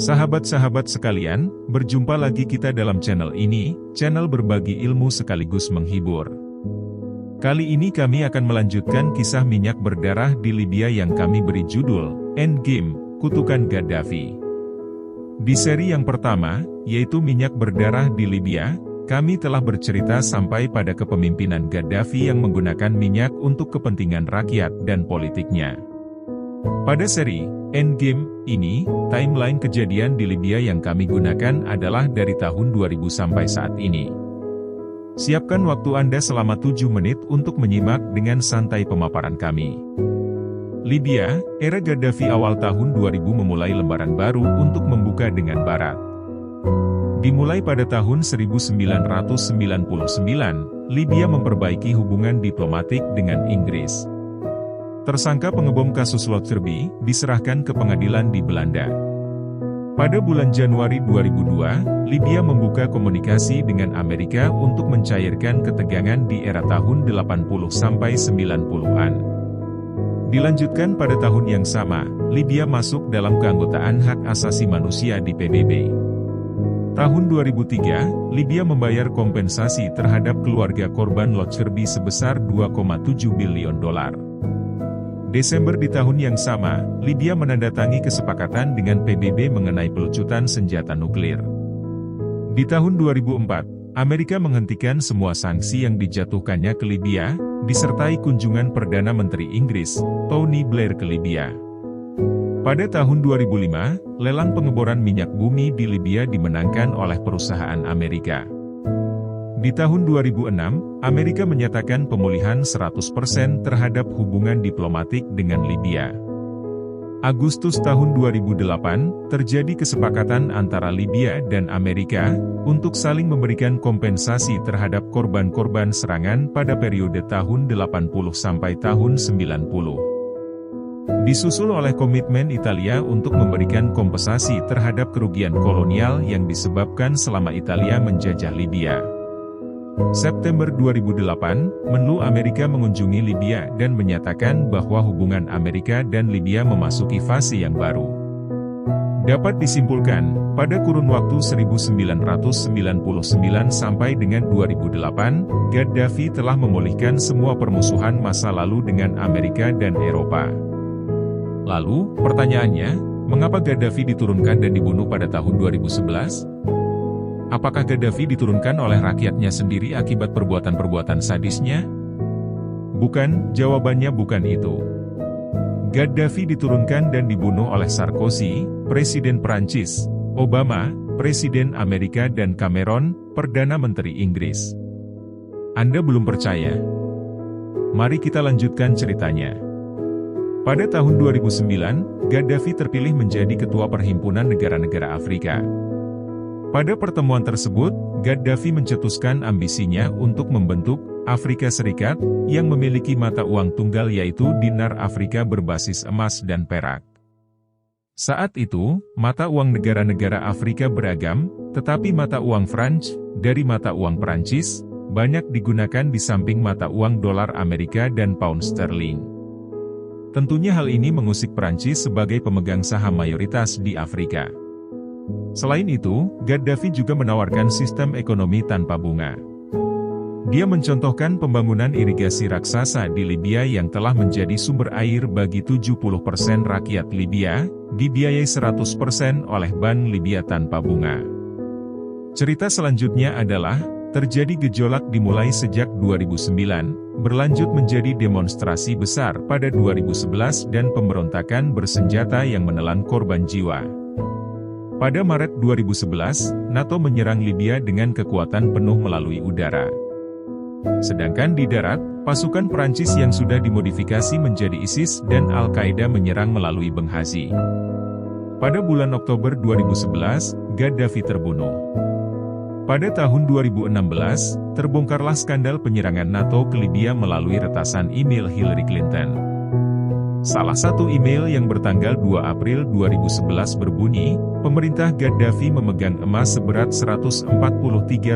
Sahabat-sahabat sekalian, berjumpa lagi kita dalam channel ini, channel berbagi ilmu sekaligus menghibur. Kali ini kami akan melanjutkan kisah minyak berdarah di Libya yang kami beri judul, Endgame, Kutukan Gaddafi. Di seri yang pertama, yaitu minyak berdarah di Libya, kami telah bercerita sampai pada kepemimpinan Gaddafi yang menggunakan minyak untuk kepentingan rakyat dan politiknya. Pada seri Endgame ini, timeline kejadian di Libya yang kami gunakan adalah dari tahun 2000 sampai saat ini. Siapkan waktu Anda selama 7 menit untuk menyimak dengan santai pemaparan kami. Libya, era Gaddafi awal tahun 2000 memulai lembaran baru untuk membuka dengan Barat. Dimulai pada tahun 1999, Libya memperbaiki hubungan diplomatik dengan Inggris. Tersangka pengebom kasus Lockerbie diserahkan ke pengadilan di Belanda. Pada bulan Januari 2002, Libya membuka komunikasi dengan Amerika untuk mencairkan ketegangan di era tahun 80 sampai 90-an. Dilanjutkan pada tahun yang sama, Libya masuk dalam keanggotaan hak asasi manusia di PBB. Tahun 2003, Libya membayar kompensasi terhadap keluarga korban Lockerbie sebesar $2,7 billion. Desember di tahun yang sama, Libya menandatangani kesepakatan dengan PBB mengenai pelucutan senjata nuklir. Di tahun 2004, Amerika menghentikan semua sanksi yang dijatuhkannya ke Libya, disertai kunjungan Perdana Menteri Inggris, Tony Blair ke Libya. Pada tahun 2005, lelang pengeboran minyak bumi di Libya dimenangkan oleh perusahaan Amerika. Di tahun 2006, Amerika menyatakan pemulihan 100% terhadap hubungan diplomatik dengan Libya. Agustus tahun 2008, terjadi kesepakatan antara Libya dan Amerika, untuk saling memberikan kompensasi terhadap korban-korban serangan pada periode tahun 80 sampai tahun 90. Disusul oleh komitmen Italia untuk memberikan kompensasi terhadap kerugian kolonial yang disebabkan selama Italia menjajah Libya. September 2008, Menlu Amerika mengunjungi Libya dan menyatakan bahwa hubungan Amerika dan Libya memasuki fase yang baru. Dapat disimpulkan, pada kurun waktu 1999 sampai dengan 2008, Gaddafi telah memulihkan semua permusuhan masa lalu dengan Amerika dan Eropa. Lalu, pertanyaannya, mengapa Gaddafi diturunkan dan dibunuh pada tahun 2011? Apakah Gaddafi diturunkan oleh rakyatnya sendiri akibat perbuatan-perbuatan sadisnya? Bukan, jawabannya bukan itu. Gaddafi diturunkan dan dibunuh oleh Sarkozy, Presiden Prancis, Obama, Presiden Amerika dan Cameron, Perdana Menteri Inggris. Anda belum percaya? Mari kita lanjutkan ceritanya. Pada tahun 2009, Gaddafi terpilih menjadi Ketua Perhimpunan Negara-Negara Afrika. Pada pertemuan tersebut, Gaddafi mencetuskan ambisinya untuk membentuk Afrika Serikat, yang memiliki mata uang tunggal yaitu dinar Afrika berbasis emas dan perak. Saat itu, mata uang negara-negara Afrika beragam, tetapi mata uang franc, dari mata uang Perancis, banyak digunakan di samping mata uang dolar Amerika dan pound sterling. Tentunya hal ini mengusik Perancis sebagai pemegang saham mayoritas di Afrika. Selain itu, Gaddafi juga menawarkan sistem ekonomi tanpa bunga. Dia mencontohkan pembangunan irigasi raksasa di Libya yang telah menjadi sumber air bagi 70% rakyat Libya, dibiayai 100% oleh Bank Libya tanpa bunga. Cerita selanjutnya adalah, terjadi gejolak dimulai sejak 2009, berlanjut menjadi demonstrasi besar pada 2011 dan pemberontakan bersenjata yang menelan korban jiwa. Pada Maret 2011, NATO menyerang Libya dengan kekuatan penuh melalui udara. Sedangkan di darat, pasukan Perancis yang sudah dimodifikasi menjadi ISIS dan Al-Qaeda menyerang melalui Benghazi. Pada bulan Oktober 2011, Gaddafi terbunuh. Pada tahun 2016, terbongkarlah skandal penyerangan NATO ke Libya melalui retasan email Hillary Clinton. Salah satu email yang bertanggal 2 April 2011 berbunyi, pemerintah Gaddafi memegang emas seberat 143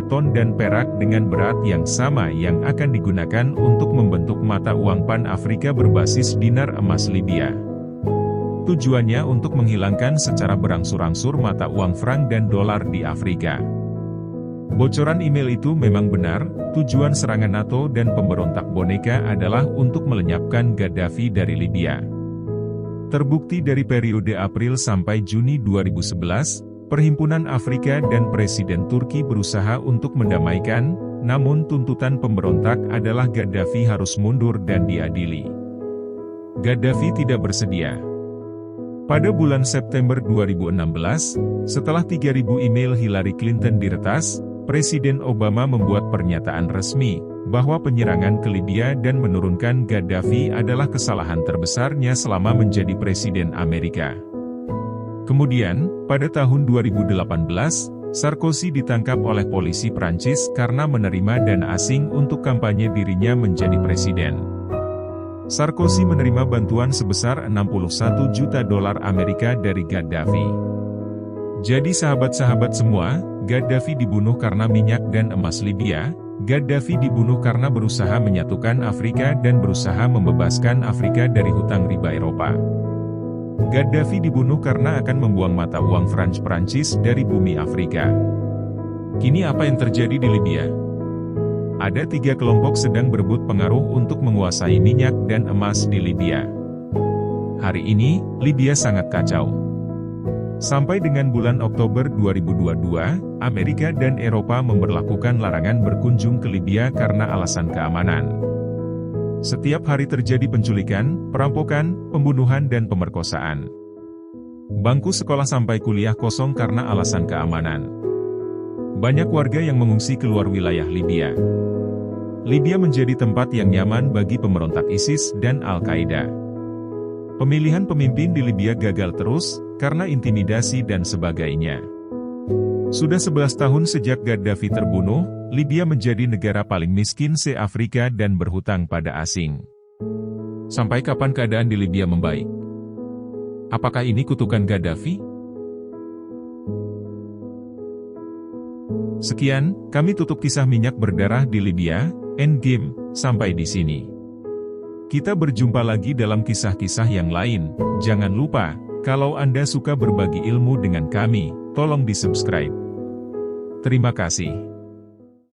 ton dan perak dengan berat yang sama yang akan digunakan untuk membentuk mata uang Pan-Afrika berbasis dinar emas Libya. Tujuannya untuk menghilangkan secara berangsur-angsur mata uang franc dan dolar di Afrika. Bocoran email itu memang benar, tujuan serangan NATO dan pemberontak boneka adalah untuk melenyapkan Gaddafi dari Libya. Terbukti dari periode April sampai Juni 2011, Perhimpunan Afrika dan Presiden Turki berusaha untuk mendamaikan, namun tuntutan pemberontak adalah Gaddafi harus mundur dan diadili. Gaddafi tidak bersedia. Pada bulan September 2016, setelah 3.000 email Hillary Clinton diretas, Presiden Obama membuat pernyataan resmi, bahwa penyerangan ke Libya dan menurunkan Gaddafi adalah kesalahan terbesarnya selama menjadi Presiden Amerika. Kemudian, pada tahun 2018, Sarkozy ditangkap oleh polisi Prancis karena menerima dana asing untuk kampanye dirinya menjadi presiden. Sarkozy menerima bantuan sebesar 61 juta dolar Amerika dari Gaddafi. Jadi sahabat-sahabat semua, Gaddafi dibunuh karena minyak dan emas Libya, Gaddafi dibunuh karena berusaha menyatukan Afrika dan berusaha membebaskan Afrika dari hutang riba Eropa. Gaddafi dibunuh karena akan membuang mata uang franc Prancis dari bumi Afrika. Kini apa yang terjadi di Libya? Ada 3 kelompok sedang berebut pengaruh untuk menguasai minyak dan emas di Libya. Hari ini, Libya sangat kacau. Sampai dengan bulan Oktober 2022, Amerika dan Eropa memberlakukan larangan berkunjung ke Libya karena alasan keamanan. Setiap hari terjadi penculikan, perampokan, pembunuhan dan pemerkosaan. Bangku sekolah sampai kuliah kosong karena alasan keamanan. Banyak warga yang mengungsi keluar wilayah Libya. Libya menjadi tempat yang nyaman bagi pemberontak ISIS dan Al-Qaeda. Pemilihan pemimpin di Libya gagal terus, karena intimidasi dan sebagainya. Sudah 11 tahun sejak Gaddafi terbunuh, Libya menjadi negara paling miskin se-Afrika dan berhutang pada asing. Sampai kapan keadaan di Libya membaik? Apakah ini kutukan Gaddafi? Sekian, kami tutup kisah minyak berdarah di Libya, Endgame, sampai di sini. Kita berjumpa lagi dalam kisah-kisah yang lain. Jangan lupa, kalau Anda suka berbagi ilmu dengan kami, tolong di-subscribe. Terima kasih.